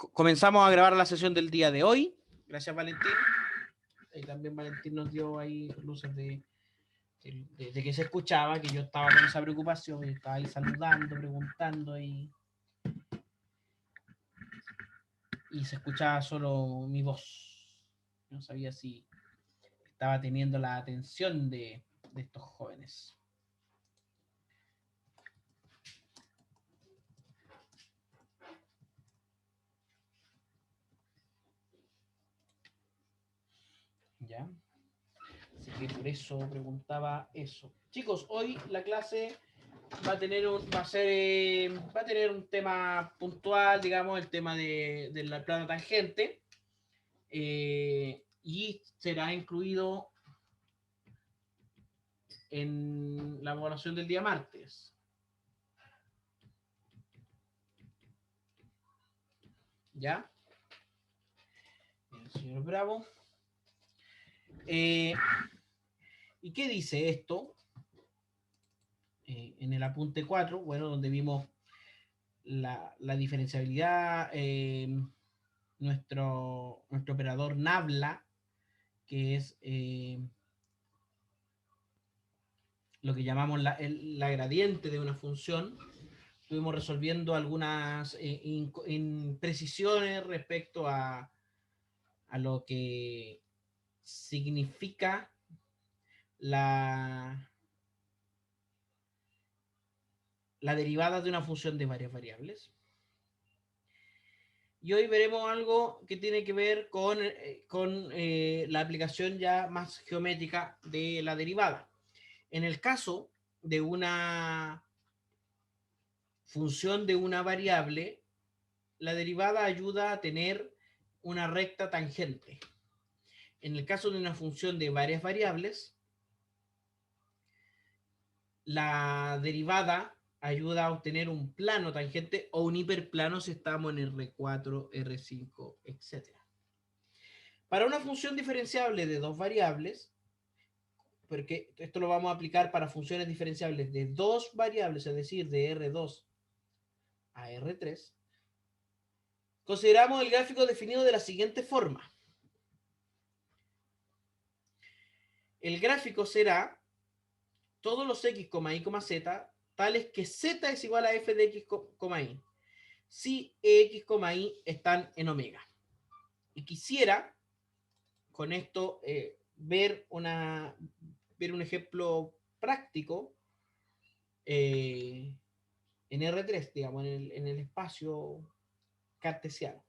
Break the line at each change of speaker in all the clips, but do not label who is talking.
Comenzamos a grabar la sesión del día de hoy. Gracias, Valentín. Y también Valentín nos dio ahí luces de que se escuchaba, que yo estaba con esa preocupación y estaba ahí saludando, preguntando y se escuchaba solo mi voz. No sabía si estaba teniendo la atención de estos jóvenes. ¿Ya? Así que por eso preguntaba eso. Chicos, hoy la clase va a tener un tema puntual, digamos, el tema de la plana tangente, y será incluido en la evaluación del día martes. ¿Ya? El señor Bravo. ¿Y qué dice esto? En el apunte 4, bueno, donde vimos la diferenciabilidad, nuestro operador Nabla, que es lo que llamamos la gradiente de una función. Estuvimos resolviendo algunas imprecisiones respecto a lo que significa la derivada de una función de varias variables. Y hoy veremos algo que tiene que ver con la aplicación ya más geométrica de la derivada. En el caso de una función de una variable, la derivada ayuda a tener una recta tangente. En el caso de una función de varias variables, la derivada ayuda a obtener un plano tangente o un hiperplano si estamos en R4, R5, etc. Para una función diferenciable de dos variables, porque esto lo vamos a aplicar para funciones diferenciables de dos variables, es decir, de R2 a R3, consideramos el gráfico definido de la siguiente forma. El gráfico será todos los x, y, z, tales que z es igual a f de x, y, si x, y están en omega. Y quisiera con esto ver un ejemplo práctico en R3, digamos, en el espacio cartesiano.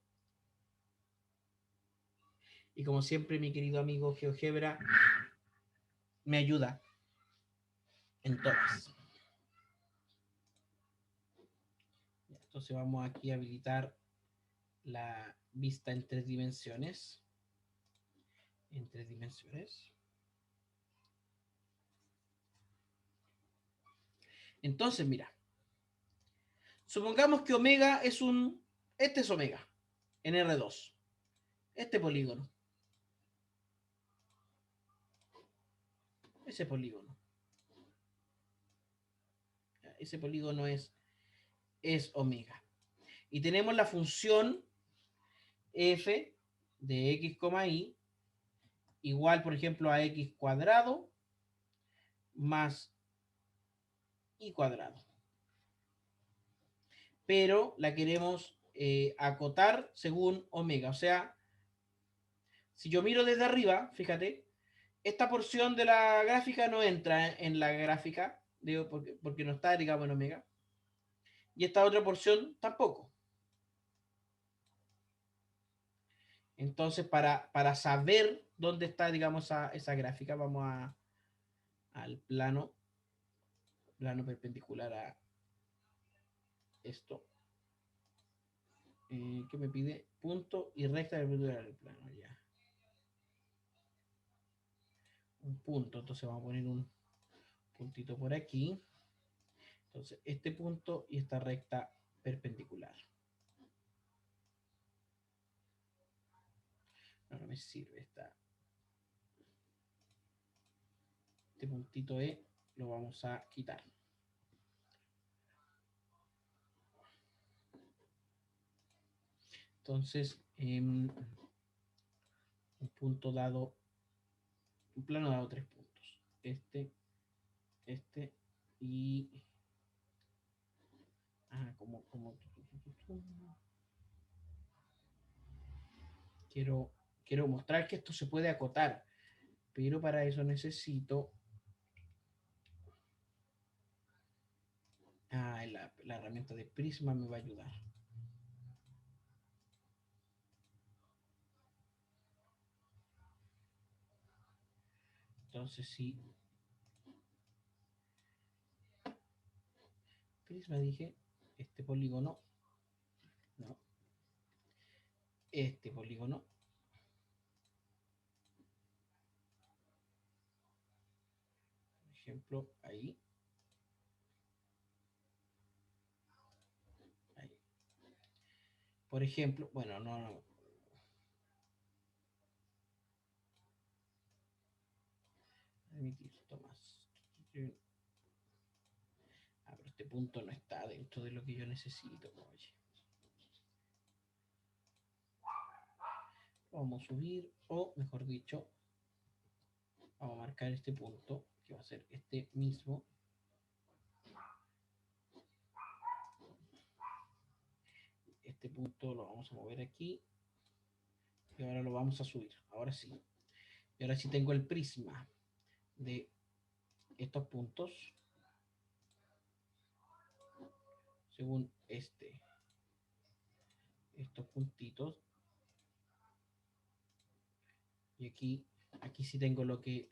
Y como siempre, mi querido amigo GeoGebra me ayuda en todas. Entonces vamos aquí a habilitar la vista en tres dimensiones. En tres dimensiones. Entonces, mira. Supongamos que omega es este es omega en R2. Este polígono. Ese polígono. Ese polígono es omega. Y tenemos la función f de x, y igual, por ejemplo, a x cuadrado más y cuadrado. Pero la queremos acotar según omega. O sea, si yo miro desde arriba, fíjate, esta porción de la gráfica no entra en la gráfica, digo, porque no está, digamos, en omega. Y esta otra porción tampoco. Entonces, para saber dónde está, digamos, esa gráfica, vamos al plano perpendicular a esto. ¿Qué me pide? Punto y recta perpendicular al plano, ya. Un punto, entonces vamos a poner un puntito por aquí. Entonces, este punto y esta recta perpendicular. No me sirve esta. Este puntito E lo vamos a quitar. Entonces, un punto dado, un plano dado 3 puntos. Este y... como quiero mostrar que esto se puede acotar, pero para eso necesito la herramienta de Prisma me va a ayudar. Entonces sí, Prisma dije, este polígono, no, este polígono, por ejemplo, ahí. Por ejemplo, bueno, no. Emitir, Tomás. Ah, pero este punto no está dentro de lo que yo necesito. Oye. Vamos a subir, o mejor dicho, vamos a marcar este punto, que va a ser este mismo. Este punto lo vamos a mover aquí. Y ahora lo vamos a subir. Ahora sí. Y ahora sí tengo el prisma de estos puntos. Según estos puntitos. Y aquí sí tengo lo que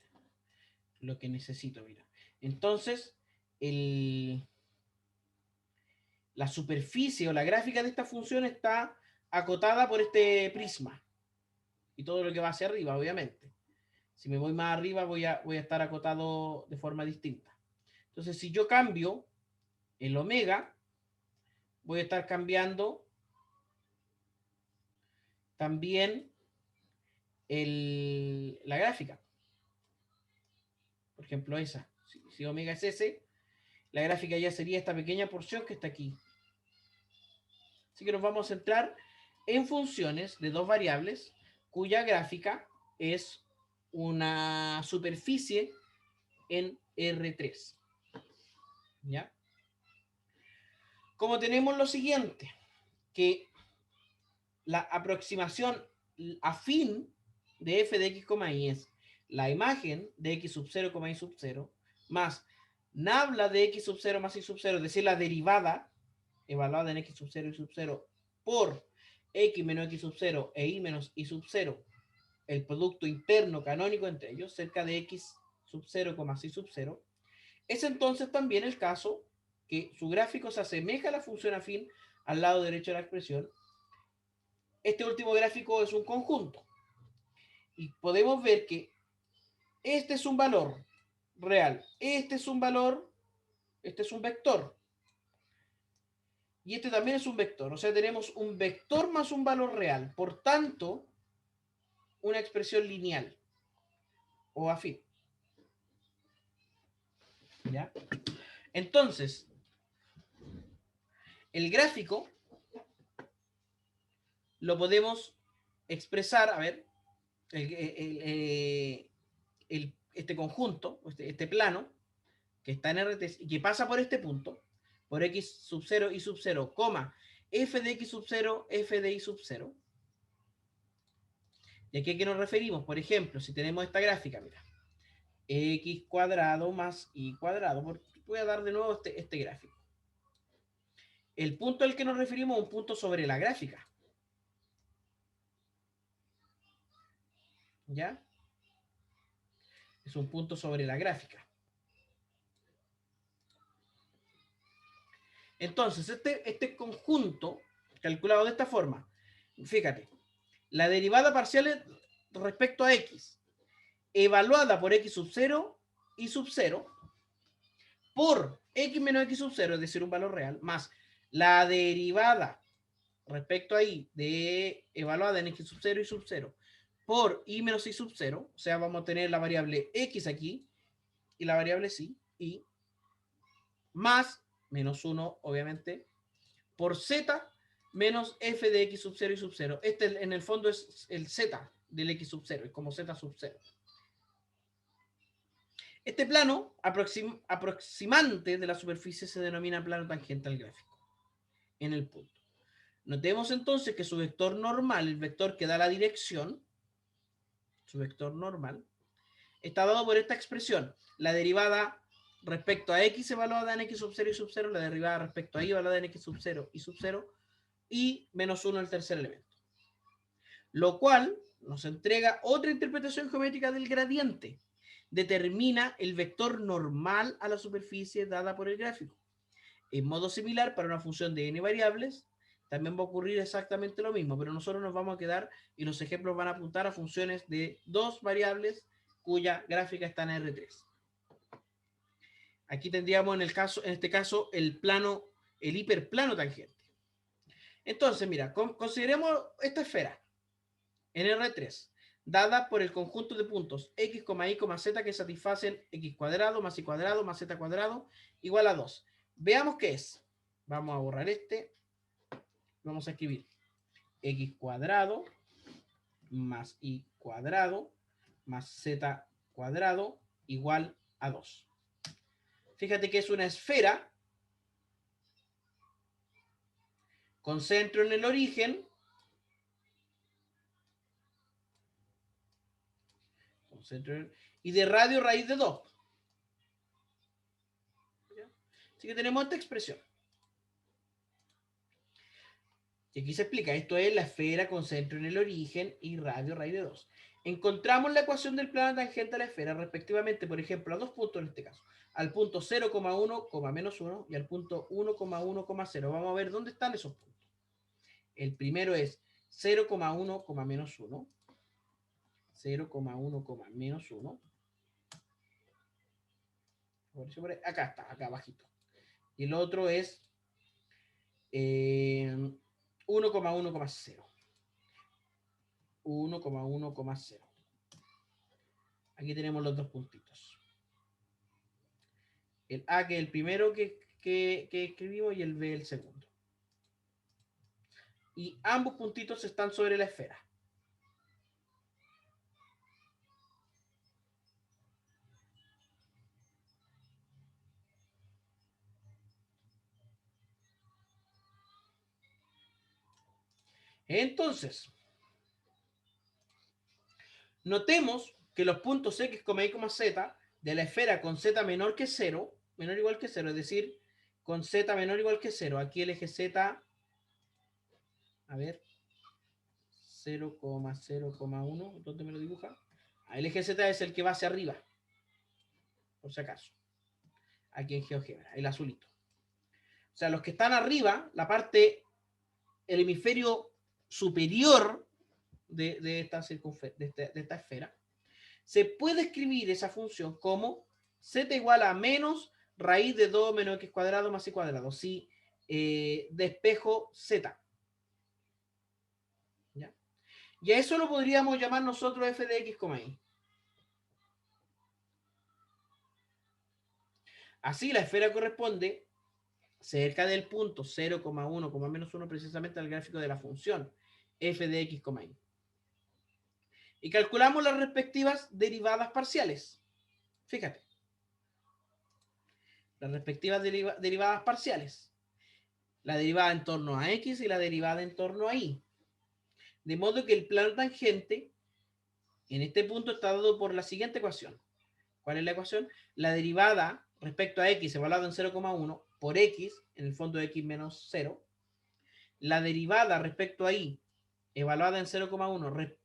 necesito, mira. Entonces, la superficie o la gráfica de esta función está acotada por este prisma. Y todo lo que va hacia arriba, obviamente. Si me voy más arriba, voy a estar acotado de forma distinta. Entonces, si yo cambio el omega, voy a estar cambiando también la gráfica. Por ejemplo, esa. Si omega es ese, la gráfica ya sería esta pequeña porción que está aquí. Así que nos vamos a centrar en funciones de dos variables cuya gráfica es una superficie en R3. ¿Ya? Como tenemos lo siguiente, que la aproximación afín de f de x, y es la imagen de x sub 0, y sub 0, más nabla de x sub 0 más y sub 0, es decir, la derivada evaluada en x sub 0 y sub 0 por x menos x sub 0 e y menos y sub 0, el producto interno canónico entre ellos, cerca de x sub 0, y sub 0, es entonces también el caso que su gráfico se asemeja a la función afín al lado derecho de la expresión. Este último gráfico es un conjunto. Y podemos ver que este es un valor real, este es un valor, este es un vector. Y este también es un vector. O sea, tenemos un vector más un valor real. Por tanto, una expresión lineal o afín. ¿Ya? Entonces, el gráfico lo podemos expresar, a ver, este conjunto, este plano, que está en RT y que pasa por este punto, por x sub 0 y sub 0, coma, f de x sub 0, f de y sub 0. ¿Y aquí a qué nos referimos? Por ejemplo, si tenemos esta gráfica, mira, x cuadrado más y cuadrado, voy a dar de nuevo este gráfico. El punto al que nos referimos es un punto sobre la gráfica. ¿Ya? Es un punto sobre la gráfica. Entonces, este conjunto, calculado de esta forma, fíjate, la derivada parcial respecto a x, evaluada por x sub 0 y sub 0, por x menos x sub 0, es decir, un valor real, más la derivada respecto a y de evaluada en x sub 0 y sub 0, por y menos y sub 0, o sea, vamos a tener la variable x aquí y la variable y, más menos 1, obviamente, por z menos f de x sub 0 y sub 0. Este en el fondo es el z del x sub 0, es como z sub 0. Este plano aproximante de la superficie se denomina plano tangente al gráfico en el punto. Notemos entonces que su vector normal, el vector que da la dirección, su vector normal, está dado por esta expresión. La derivada respecto a x evaluada en x sub 0 y sub 0, la derivada respecto a y evaluada en x sub 0 y sub 0, y menos 1 el tercer elemento. Lo cual nos entrega otra interpretación geométrica del gradiente. Determina el vector normal a la superficie dada por el gráfico. En modo similar, para una función de n variables, también va a ocurrir exactamente lo mismo, pero nosotros nos vamos a quedar y los ejemplos van a apuntar a funciones de 2 variables cuya gráfica está en R3. Aquí tendríamos en este caso el hiperplano tangente. Entonces, mira, consideremos esta esfera en R3, dada por el conjunto de puntos x, y, z que satisfacen x cuadrado más y cuadrado más z cuadrado igual a 2. Veamos qué es. Vamos a borrar este. Vamos a escribir x cuadrado más y cuadrado más z cuadrado igual a 2. Fíjate que es una esfera con centro en el origen, y de radio raíz de 2. Así que tenemos esta expresión. Y aquí se explica, esto es la esfera con centro en el origen y radio raíz de 2. Encontramos la ecuación del plano tangente a la esfera respectivamente, por ejemplo, a dos puntos en este caso. Al punto 0,1, menos 1 y al punto 1,1,0. Vamos a ver dónde están esos puntos. El primero es 0,1, menos 1. 0,1, menos 1. Acá está, acá abajito. Y el otro es 1,1,0. 1,1,0. Aquí tenemos los dos puntitos. El A, que es el primero que escribimos, y el B, el segundo. Y ambos puntitos están sobre la esfera. Entonces, notemos que los puntos x, y, z de la esfera con z menor que 0, menor o igual que 0, es decir, con z menor o igual que 0, aquí el eje z, a ver, 0,0,1, ¿dónde me lo dibuja? El eje z es el que va hacia arriba, por si acaso, aquí en GeoGebra, el azulito. O sea, los que están arriba, la parte, el hemisferio superior de esta esfera, se puede escribir esa función como z igual a menos raíz de 2 menos x cuadrado más y cuadrado. Si despejo z. ¿Ya? Y a eso lo podríamos llamar nosotros f de x, y. Así la esfera corresponde cerca del punto 0,1, menos 1 precisamente al gráfico de la función f de x, y. Y calculamos las respectivas derivadas parciales. Fíjate. Las respectivas derivadas parciales. La derivada en torno a x y la derivada en torno a y. De modo que el plano tangente en este punto está dado por la siguiente ecuación. ¿Cuál es la ecuación? La derivada respecto a x evaluado en 0,1 por x, en el fondo x menos 0. La derivada respecto a y evaluada en 0,1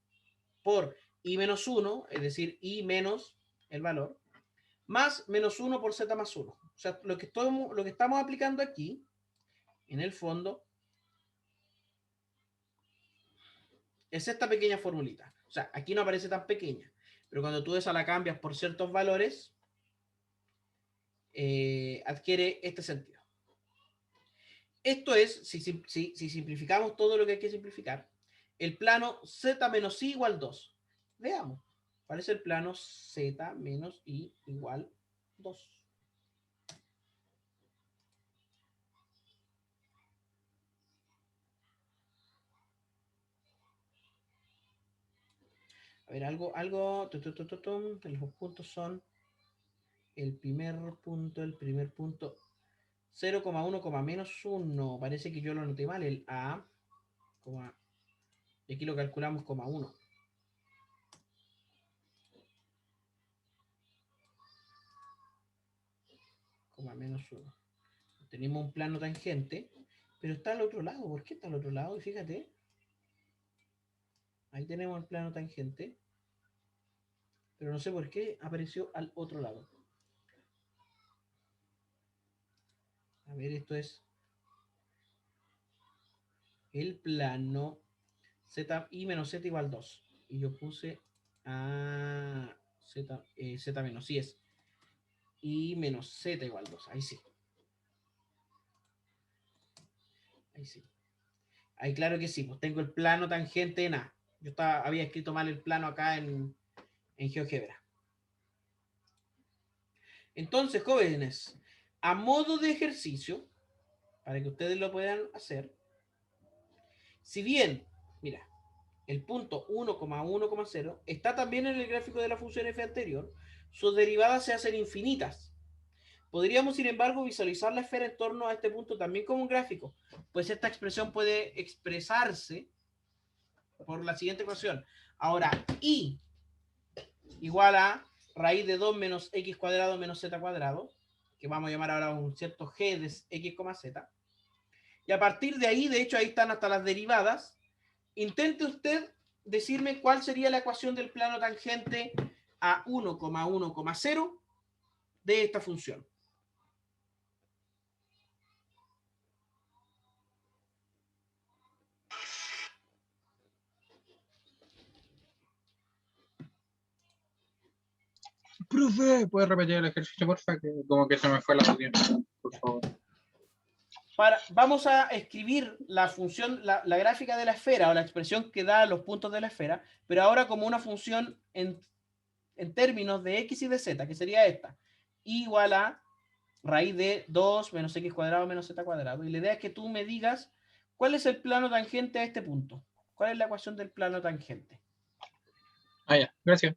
por y menos 1, es decir, y menos el valor, más menos 1 por z más 1. O sea, lo que estamos aplicando aquí, en el fondo, es esta pequeña formulita. O sea, aquí no aparece tan pequeña, pero cuando tú esa la cambias por ciertos valores, adquiere este sentido. Esto es, si simplificamos todo lo que hay que simplificar, el plano z menos i igual 2. Veamos, ¿cuál es el plano z menos i igual 2? A ver, algo, los puntos son el primer punto, 0,1, menos 1. Parece que yo lo anoté mal, el A, y aquí lo calculamos como 1. Menos 1. Tenemos un plano tangente, pero está al otro lado. ¿Por qué está al otro lado? Y fíjate, ahí tenemos el plano tangente, pero no sé por qué apareció al otro lado. A ver, esto es el plano z y menos z igual 2. Y yo puse a z menos, sí es. Y menos z igual 2. Ahí sí. Ahí sí. Ahí claro que sí, pues tengo el plano tangente en A. Yo había escrito mal el plano acá en GeoGebra. Entonces, jóvenes, a modo de ejercicio, para que ustedes lo puedan hacer, si bien, mira, el punto 1,1,0 está también en el gráfico de la función f anterior, sus derivadas se hacen infinitas. Podríamos, sin embargo, visualizar la esfera en torno a este punto también como un gráfico, pues esta expresión puede expresarse por la siguiente ecuación. Ahora, y igual a raíz de 2 menos x cuadrado menos z cuadrado, que vamos a llamar ahora un cierto g de x, z. Y a partir de ahí, de hecho, ahí están hasta las derivadas. Intente usted decirme cuál sería la ecuación del plano tangente a 1,1,0 de esta función.
Profe, ¿puedes repetir el ejercicio, porfa? Que como que se me fue la audio, por favor.
Vamos a escribir la función, la gráfica de la esfera o la expresión que da los puntos de la esfera, pero ahora como una función en términos de x y de z, que sería esta, igual a raíz de 2 menos x cuadrado menos z cuadrado. Y la idea es que tú me digas cuál es el plano tangente a este punto. ¿Cuál es la ecuación del plano tangente?
Ah, ya, gracias.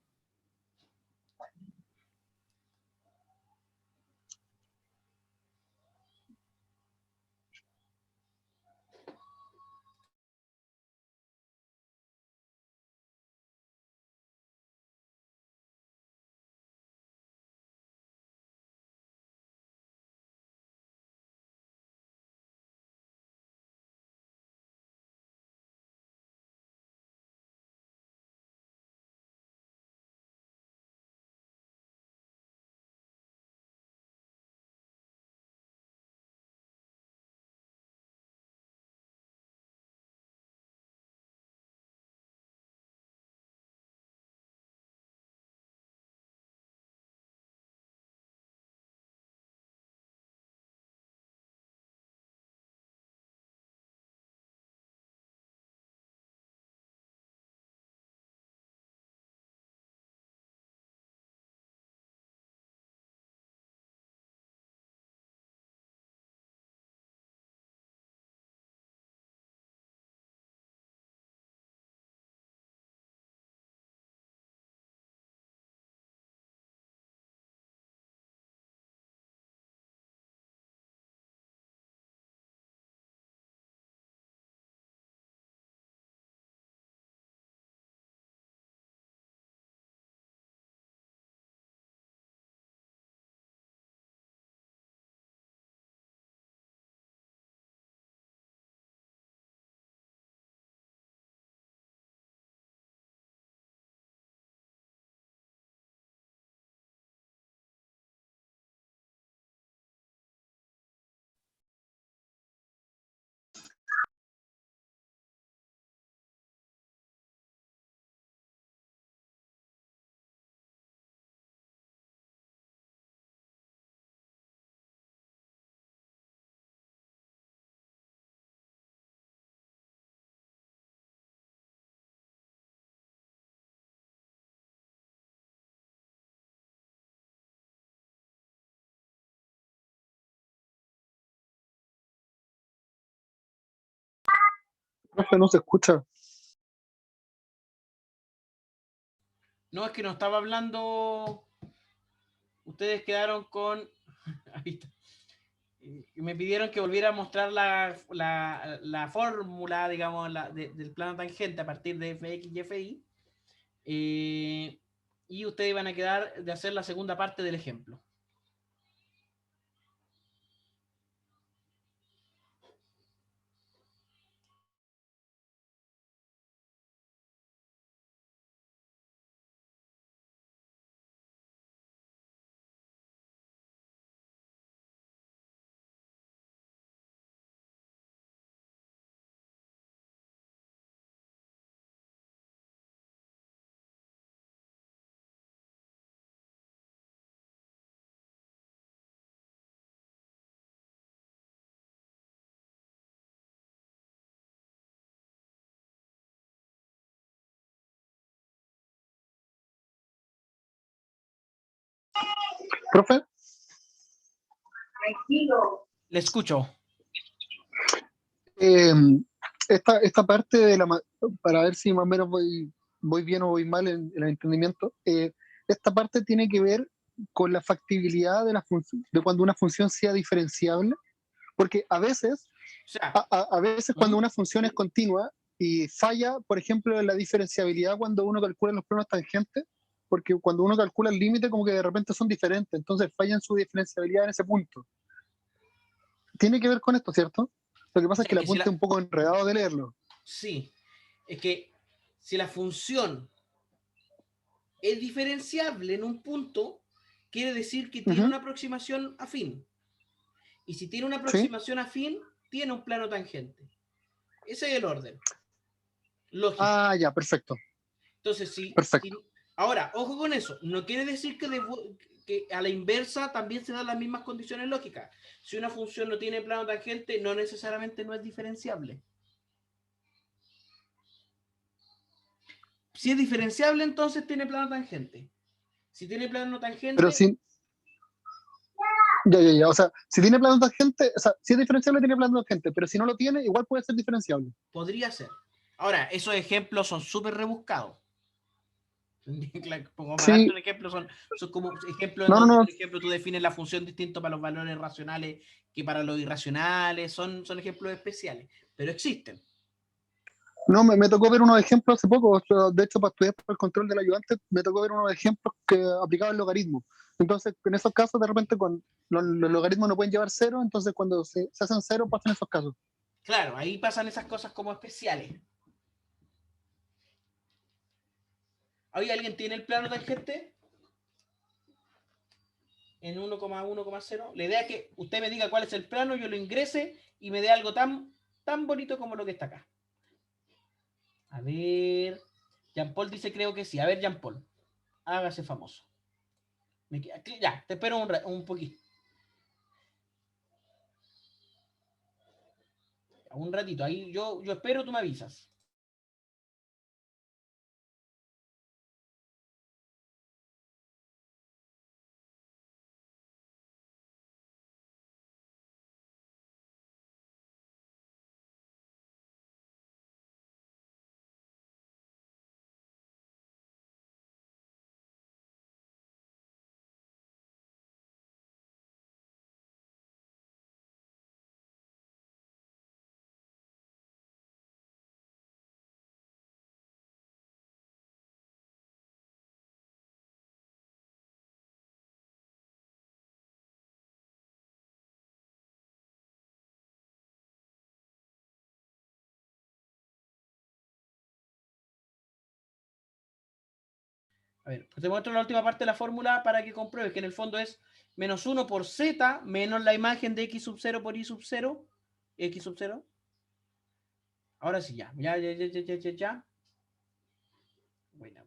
Profe, no se escucha.
No, es que no estaba hablando. Ustedes quedaron con. Ahí está. Me pidieron que volviera a mostrar la fórmula, digamos, del plano tangente a partir de fx y fy. Y ustedes van a quedar de hacer la segunda parte del ejemplo.
Profe,
Le escucho.
eh, esta parte para ver si más o menos voy bien o voy mal en el entendimiento, esta parte tiene que ver con la factibilidad de de cuando una función sea diferenciable, porque
O sea,
a veces cuando
¿Mm?
una función es continua y falla, por ejemplo, en la diferenciabilidad cuando uno calcula los planos tangentes, porque cuando uno calcula el límite como que de repente son diferentes, entonces falla en su diferenciabilidad en ese punto. Tiene que ver con esto, ¿cierto? Lo que
O
pasa es
sea,
que el
que si
apunte es un poco enredado de leerlo.
sí, es que si la función es diferenciable en un punto, quiere decir que tiene
Ujú.
una aproximación afín. Y si tiene una
Sí.
aproximación afín, tiene un plano tangente. Ese es el orden lógico.
Ah, ya, perfecto.
Entonces,
Perfecto.
ahora, ojo con eso, no quiere decir que a la inversa también se dan las mismas condiciones lógicas. Si una función no tiene plano tangente, no necesariamente no es diferenciable. Si es diferenciable, entonces tiene plano tangente. Si tiene plano
Pero
tangente,
si, ya. O sea, si tiene plano tangente, o sea, si es diferenciable, tiene plano tangente, pero si no lo tiene, igual puede ser diferenciable.
podría ser. Ahora, esos ejemplos son súper rebuscados. Como para darte
Sí,
un ejemplo, son como ejemplos en
no, no,
donde,
no.
por ejemplo, tú defines la función distinto para los valores racionales que para los irracionales. Son ejemplos especiales, pero existen.
No, me tocó ver unos ejemplos hace poco. O sea, de hecho, para estudiar por el control del ayudante, me tocó ver unos ejemplos que aplicaban logaritmos. Entonces, en esos casos, de repente, cuando los logaritmos no pueden llevar cero, entonces cuando se hacen cero, pasan esos casos.
Claro, ahí pasan esas cosas como especiales. ¿Hoy alguien tiene el plano tangente en 1,1,0? La idea es que usted me diga cuál es el plano, yo lo ingrese y me dé algo tan bonito como lo que está acá. A ver. Jean Paul dice creo que sí. A ver, Jean Paul, hágase famoso. Ya, te espero un poquito. Un ratito. Ahí yo espero, tú me avisas. A ver, pues te muestro la última parte de la fórmula para que compruebes que en el fondo es menos 1 por z menos la imagen de x sub 0 por y sub 0. X sub 0. Ahora sí, ya. Buena.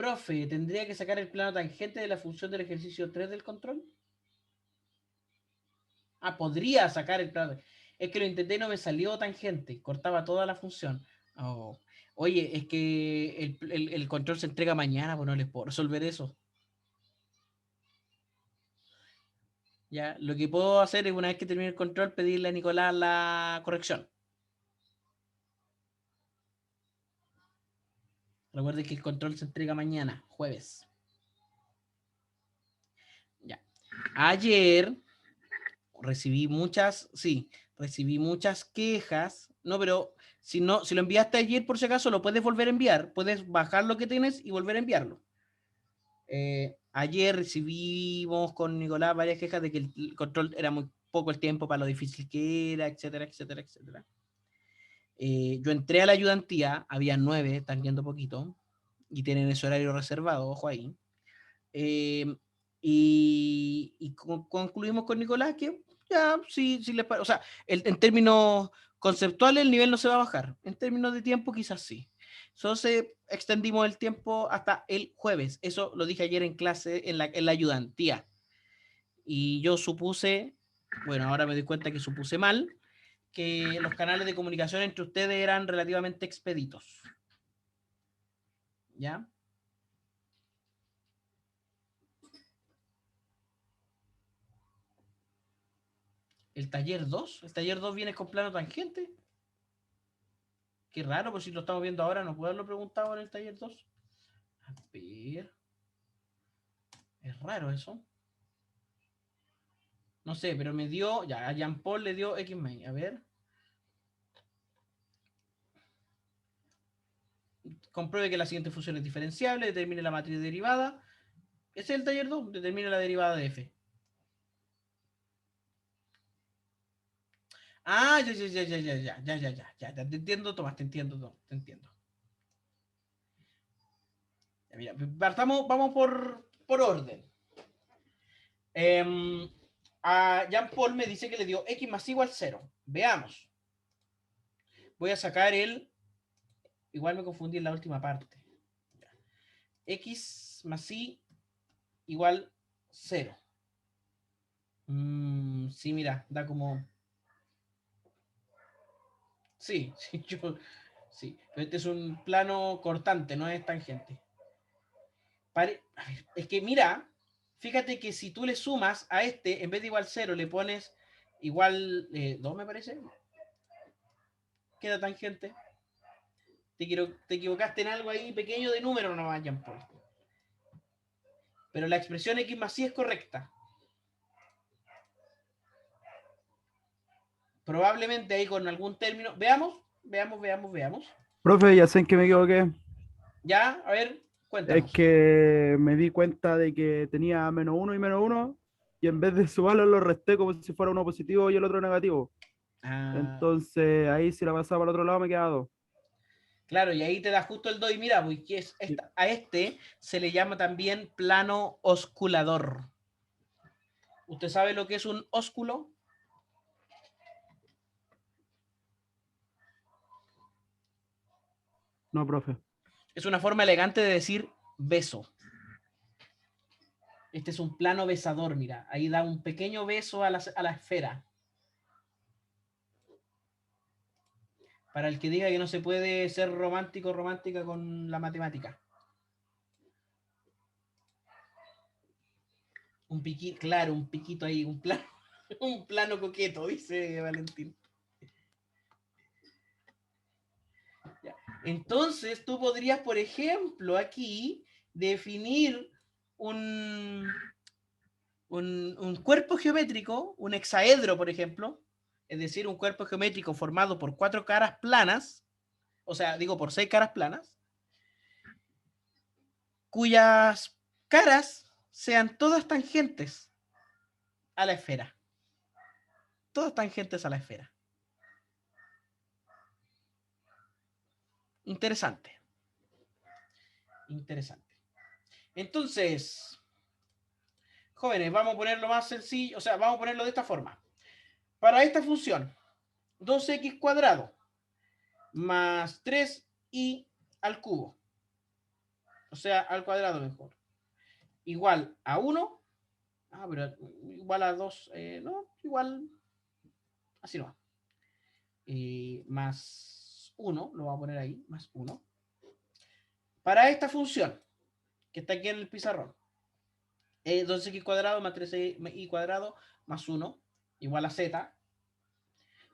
Profe, ¿tendría que sacar el plano tangente de la función del ejercicio 3 del control? Ah, podría sacar el plano. Es que lo intenté y no me salió tangente. Cortaba toda la función. Oh. Oye, es que el control se entrega mañana, pues no les puedo resolver eso. Ya, lo que puedo hacer es una vez que termine el control pedirle a Nicolás la corrección. Recuerde que el control se entrega mañana, jueves. Ya. Ayer recibí muchas quejas. No, pero si lo enviaste ayer, por si acaso, lo puedes volver a enviar. Puedes bajar lo que tienes y volver a enviarlo. Ayer recibimos con Nicolás varias quejas de que el control era muy poco el tiempo para lo difícil que era, etcétera, etcétera, etcétera. Yo entré a la ayudantía, había 9, están yendo poquito, y tienen ese horario reservado, ojo ahí. Y concluimos con Nicolás que ya, sí les parece. O sea, en términos conceptuales el nivel no se va a bajar. En términos de tiempo quizás sí. Entonces extendimos el tiempo hasta el jueves. Eso lo dije ayer en clase, en la ayudantía. Y yo supuse, bueno, ahora me doy cuenta que supuse mal, que los canales de comunicación entre ustedes eran relativamente expeditos. ¿Ya? El taller 2 viene con plano tangente. Qué raro, pues si lo estamos viendo ahora, no puedo haberlo preguntado en el taller 2. A ver. Es raro eso. No sé, pero me dio. Ya, a Jean Paul le dio X main. A ver. Compruebe que la siguiente función es diferenciable. Determine la matriz derivada. Ese es el taller 2. Determine la derivada de f. Ah, ya. Te entiendo, Tomás, te entiendo, Tomás, te entiendo. Ya, mira, vamos por orden. A Jean Paul me dice que le dio x más igual 0. Veamos. Voy a sacar el. Igual me confundí en la última parte. X más y igual 0. Sí, mira, da como. Sí, sí, sí. Pero este es un plano cortante, no es tangente. A ver, es que mira, fíjate que si tú le sumas a este, en vez de igual 0, le pones igual 2, me parece. Queda tangente. Te equivocaste en algo ahí pequeño de número, no vayan por. Pero la expresión x más y es correcta. Probablemente ahí con algún término. Veamos.
Profe, ya sé en qué me equivoqué.
Ya, a ver,
Es
cuéntanos.
que me di cuenta de que tenía -1 y -1, y en vez de sumarlo lo resté como si fuera uno positivo y el otro negativo.
Ah,
Entonces ahí si la pasaba para el otro lado me quedaba 2.
claro, y ahí te da justo el 2 y mira, pues, que es
Sí.
a este se le llama también plano osculador. ¿Usted sabe lo que es un ósculo?
No, profe.
Es una forma elegante de decir beso. Este es un plano besador, mira. Ahí da un pequeño beso a la esfera. Para el que diga que no se puede ser romántico romántica con la matemática. Un piquito, claro, un piquito ahí, un plano coqueto, dice Valentín. Ya. Entonces, tú podrías, por ejemplo, aquí definir un, un cuerpo geométrico, un hexaedro, por ejemplo, es decir, un cuerpo geométrico formado por 4 caras planas, o sea, digo por 6 caras planas, cuyas caras sean todas tangentes a la esfera. Todas tangentes a la esfera. Interesante. Interesante. Entonces, jóvenes, vamos a ponerlo más sencillo, o sea, vamos a ponerlo de esta forma. Para esta función, 2x cuadrado más 3y al cubo O sea, al cuadrado mejor. Igual a 1. Ah, pero igual a 2. No, igual. Así no va. Más 1. Lo voy a poner ahí. Más 1. Para esta función, que está aquí en el pizarrón. 2x cuadrado más 3y cuadrado más 1 igual a z.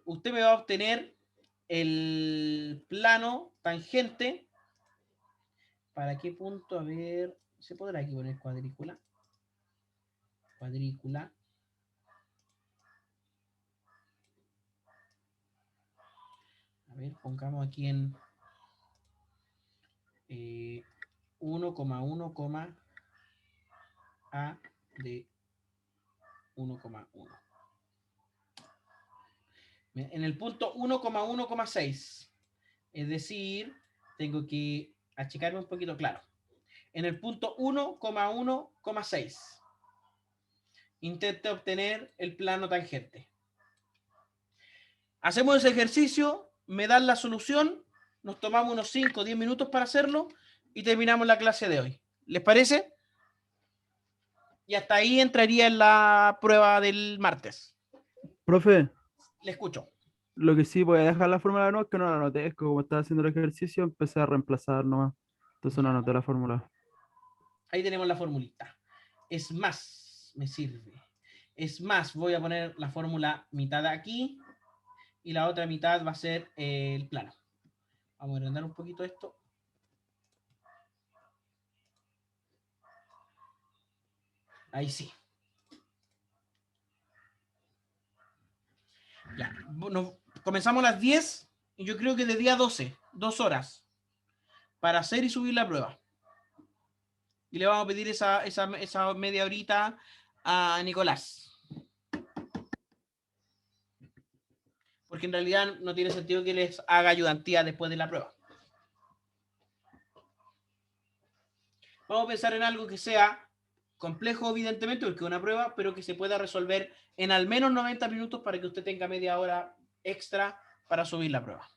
Usted me va a obtener el plano tangente. ¿Para qué punto? A ver, ¿se podrá aquí poner cuadrícula? Cuadrícula. A ver, pongamos aquí en 1,1, A de 1,1. En el punto 1,1,6. Es decir, tengo que achicarme un poquito, claro. En el punto 1,1,6. Intente obtener el plano tangente. Hacemos ese ejercicio, me dan la solución, nos tomamos unos 5 o 10 minutos para hacerlo y terminamos la clase de hoy. ¿Les parece? Y hasta ahí entraría en la prueba del martes.
Profe,
Le escucho.
lo que sí voy a dejar la fórmula no es que no la anoté, es que como estaba haciendo el ejercicio empecé a reemplazar nomás. Entonces no
Ya.
anoté la fórmula.
Ahí tenemos la formulita. Es más, me sirve. Es más, voy a poner la fórmula mitad aquí y la otra mitad va a ser el plano. Vamos a agrandar un poquito esto. Ahí sí. Ya. Bueno, comenzamos a las 10 y yo creo que de día 12, 2 horas, para hacer y subir la prueba. Y le vamos a pedir esa media horita a Nicolás. Porque en realidad no tiene sentido que les haga ayudantía después de la prueba. Vamos a pensar en algo que sea complejo, evidentemente, porque es una prueba, pero que se pueda resolver en al menos 90 minutos para que usted tenga media hora extra para subir la prueba.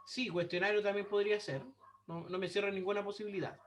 Sí, cuestionario también podría ser. No me cierro ninguna posibilidad.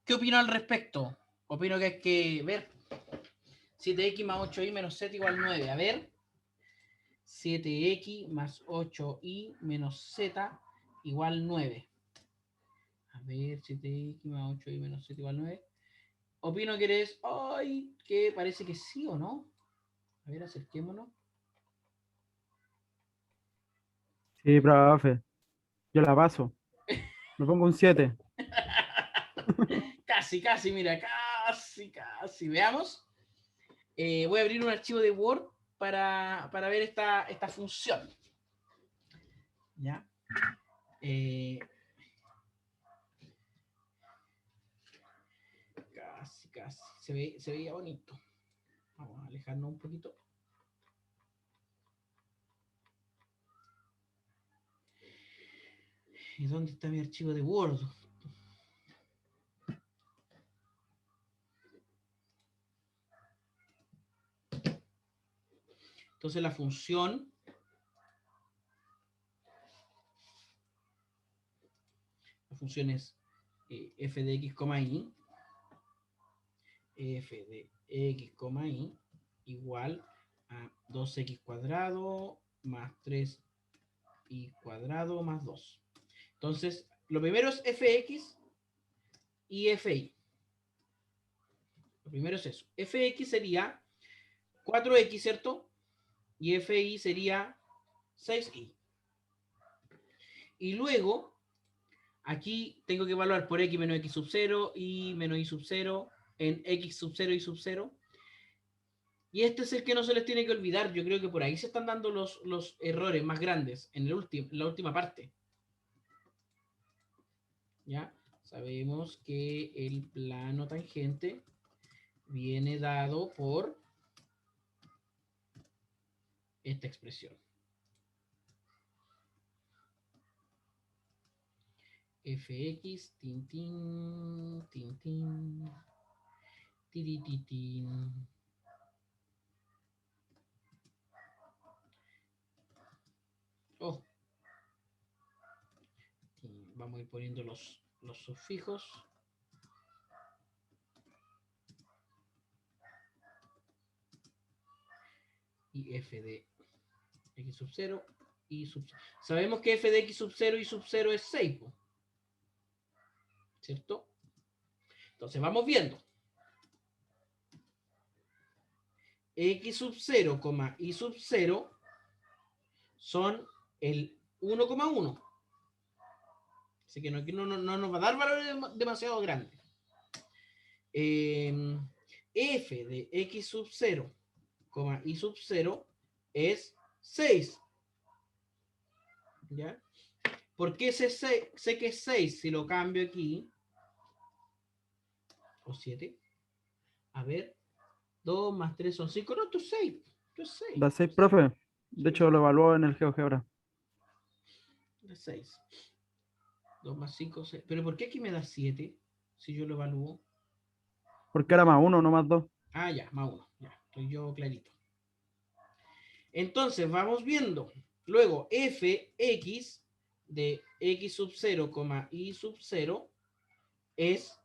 ¿Qué opino al respecto? Opino que hay que ver 7x más 8y menos z igual 9. A ver. 7x más 8y menos z igual 9. A ver, 7x más 8y menos z igual 9. Opino que eres... ¡Ay! Que parece que sí o no. A ver, acerquémonos.
Sí, profe. Yo la paso. Me pongo un 7.
Casi, casi, mira, casi. Veamos. Voy a abrir un archivo de Word para ver esta función. ¿Ya? Casi. Se veía bonito. Vamos a alejarnos un poquito. ¿Y dónde está mi archivo de Word? Entonces la función es f de x, y f de x, y igual a 2x cuadrado más 3y cuadrado más 2. Entonces, lo primero es fx y fi. Lo primero es eso. Fx sería 4x, ¿cierto? Y fi sería 6y. Y luego, aquí tengo que evaluar por x menos x sub 0, y menos y sub 0, en x sub 0 y sub 0. Y este es el que no se les tiene que olvidar. Yo creo que por ahí se están dando los errores más grandes en la última parte. ¿Ya? Sabemos que el plano tangente viene dado por esta expresión. Fx, tintín, tirititín. Oh. Vamos a ir poniendo los sufijos. Y f de x sub 0 y sub 0. Sabemos que f de x sub 0 y sub 0 es 6, ¿cierto? Entonces vamos viendo. X sub 0, y sub 0 son el 1,1. Así que no nos va a dar valores demasiado grandes. F de x sub 0, y sub 0 es 6. ¿Ya? ¿Por qué sé que es 6 si lo cambio aquí? O 7. A ver. 2 más 3 son 5. No, esto es 6. Esto es 6.
Da 6, profe. De hecho, lo evaluó en el GeoGebra.
Da 6. 2 más 5, 6. ¿Pero por qué aquí me da 7? Si yo lo evalúo.
Porque era más 1, no más 2.
Ah, ya, más 1. Ya, estoy yo clarito. Entonces, vamos viendo. Luego, fx de x sub 0, y sub 0 es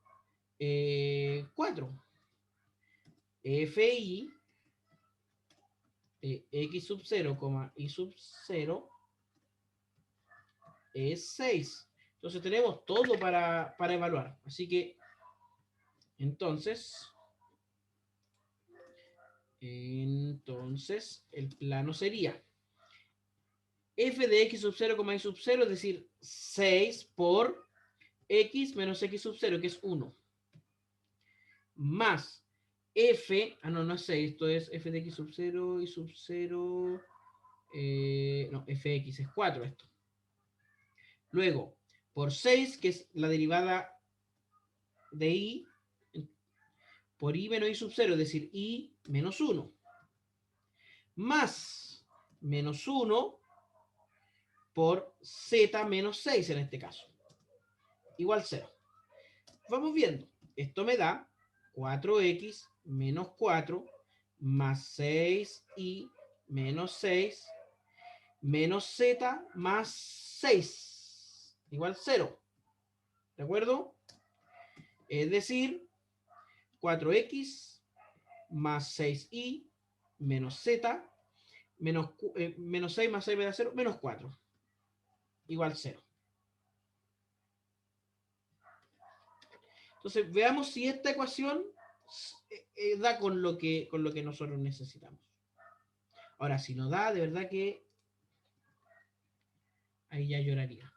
4. Fi de x sub 0, y sub 0 es 6. Entonces tenemos todo para evaluar. Así que, entonces, el plano sería f de x sub 0, y sub 0, es decir, 6 por x menos x sub 0, que es 1. Más f, no es 6, esto es f de x sub 0 y sub 0, no, fx es 4 esto. Luego, por 6, que es la derivada de y, por y menos y sub 0, es decir, y menos 1. Más menos 1 por z menos 6 en este caso. Igual 0. Vamos viendo. Esto me da 4x menos 4 más 6y menos 6 menos z más 6 igual 0. ¿De acuerdo? Es decir, 4x más 6y menos z menos 6 más 6 me da 0, menos 4. Igual 0. Entonces, veamos si esta ecuación da con lo que nosotros necesitamos. Ahora, si no da, de verdad que ahí ya lloraría.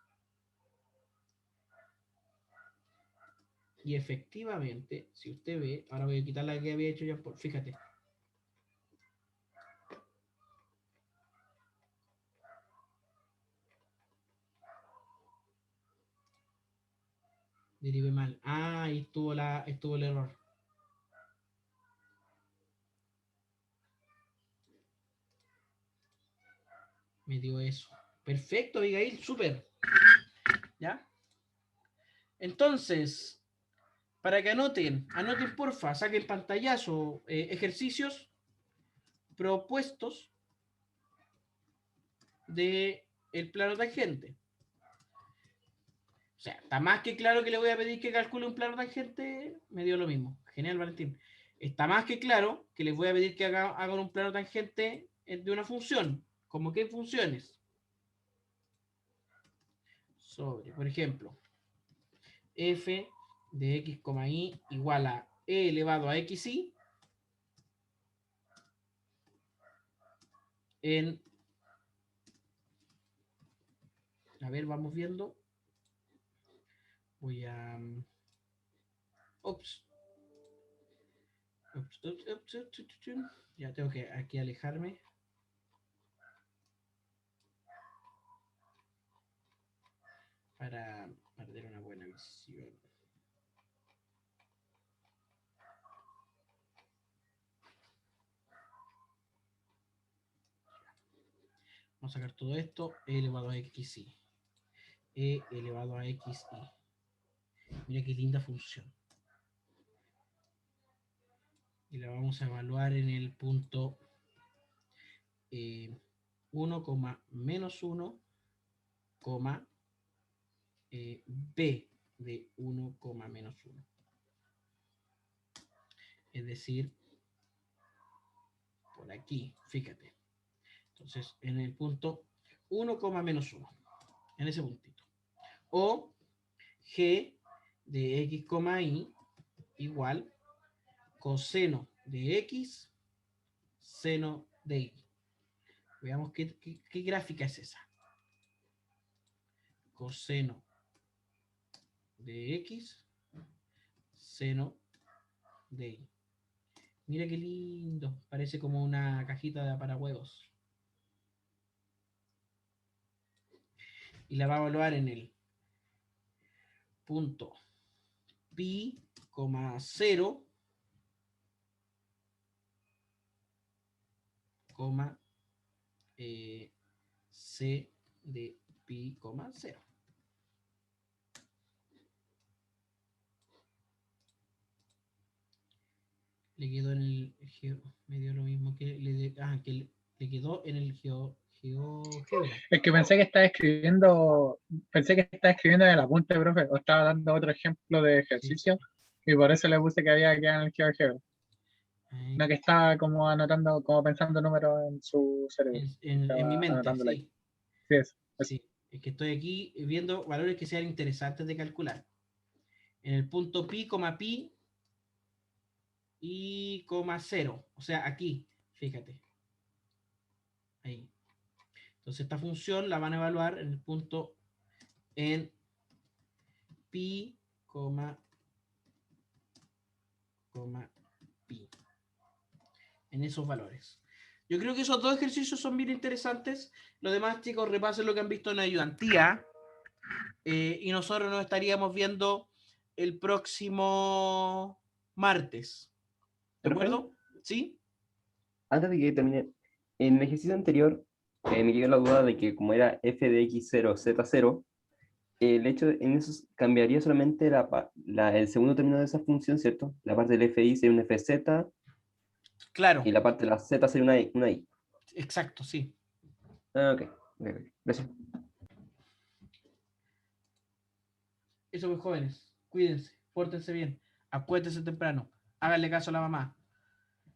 Y efectivamente, si usted ve, ahora voy a quitar la que había hecho ya, fíjate. Derivé mal. Ah, ahí estuvo el error. Me dio eso. Perfecto, Abigail, súper. ¿Ya? Entonces, para que anoten porfa, saquen pantallazo, ejercicios propuestos de el plano tangente. O sea, está más que claro que le voy a pedir que calcule un plano tangente, me dio lo mismo. Genial, Valentín. Está más que claro que les voy a pedir que hagan un plano tangente de una función. ¿Cómo qué funciones? Sobre, por ejemplo, f de x, y igual a e elevado a xy en... A ver, vamos viendo. Voy a... Ups. Ya tengo que aquí alejarme. Para perder una buena visión. Vamos a sacar todo esto. E elevado a xy. E elevado a xy. Mira qué linda función. Y la vamos a evaluar en el punto 1, menos 1, b de 1, menos 1. Es decir, por aquí, fíjate. Entonces, en el punto 1, menos 1. En ese puntito. O g de x, y igual coseno de x, seno de y. Veamos qué gráfica es esa. Coseno de x, seno de y. Mira qué lindo. Parece como una cajita para huevos. Y la va a evaluar en el punto pi, 0, c de pi, 0. Le quedó en el me dio lo mismo que le quedó en el GeoGebra.
Es que pensé que estaba escribiendo en el apunte, profe, o estaba dando otro ejemplo de ejercicio, sí. Y por eso le puse que había que en el GeoGebra. No que estaba como anotando, como pensando números en su cerebro.
En mi mente, sí.
Ahí. Sí, eso.
Sí, es que estoy aquí viendo valores que sean interesantes de calcular. En el punto pi, y 0. O sea, aquí, fíjate. Ahí. Entonces esta función la van a evaluar en el punto en pi, pi. En esos valores. Yo creo que esos dos ejercicios son bien interesantes. Los demás, chicos, repasen lo que han visto en ayudantía. Y nosotros nos estaríamos viendo el próximo martes. ¿De acuerdo? ¿Sí?
Antes de que termine, en el ejercicio anterior me quedó la duda de que como era f de x0, z0, el hecho en eso cambiaría solamente el segundo término de esa función, ¿cierto? La parte del fi sería un fz.
Claro.
Y la parte de la z sería una i.
Exacto, sí.
Ok. Gracias.
Eso, pues, jóvenes. Cuídense, pórtense bien. Acuéstese temprano. Háganle caso a la mamá.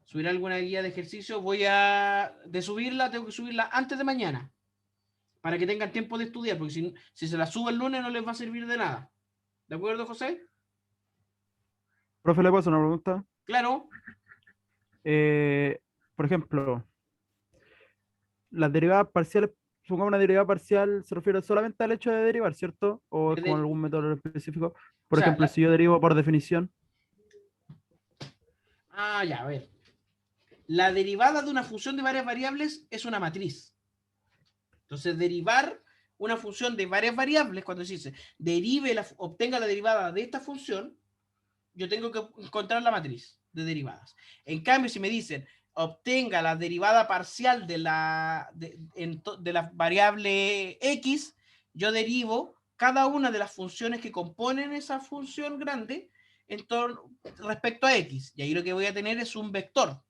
Subir alguna guía de ejercicio. De subirla, tengo que subirla antes de mañana. Para que tengan tiempo de estudiar. Porque si se la subo el lunes no les va a servir de nada. ¿De acuerdo, José?
Profe, le paso una pregunta.
Claro.
Por ejemplo, las derivadas parciales, supongamos una derivada parcial se refiere solamente al hecho de derivar, ¿cierto? ¿O es con algún método específico? Por
O sea,
ejemplo, si yo derivo por definición.
ya, a ver. La derivada de una función de varias variables es una matriz. Entonces, derivar una función de varias variables, cuando se dice obtenga la derivada de esta función, yo tengo que encontrar la matriz de derivadas. En cambio, si me dicen obtenga la derivada parcial de la variable x, yo derivo cada una de las funciones que componen esa función grande respecto a x. Y ahí lo que voy a tener es un vector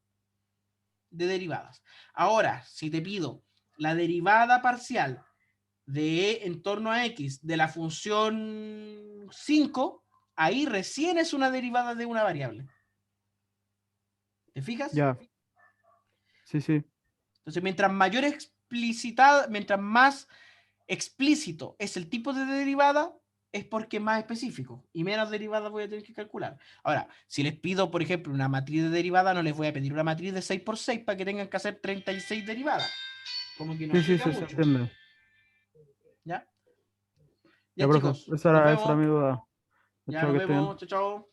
de derivadas. Ahora, si te pido la derivada parcial de en torno a x de la función 5, ahí recién es una derivada de una variable. ¿Te fijas?
Ya. Sí, sí.
Entonces, mientras más explícito es el tipo de derivada, es porque es más específico y menos derivadas voy a tener que calcular. Ahora, si les pido, por ejemplo, una matriz de derivada, no les voy a pedir una matriz de 6 por 6 para que tengan que hacer 36 derivadas. Como que no
Sí, sí,
aplica
sí, se
mucho.
entiende.
¿Ya?
Ya,
Ya,
profe,
chicos,
esa
nos
era mi
vemos.
duda.
Ya,
Chao,
nos
que estén bien.
vemos. Chao, chao.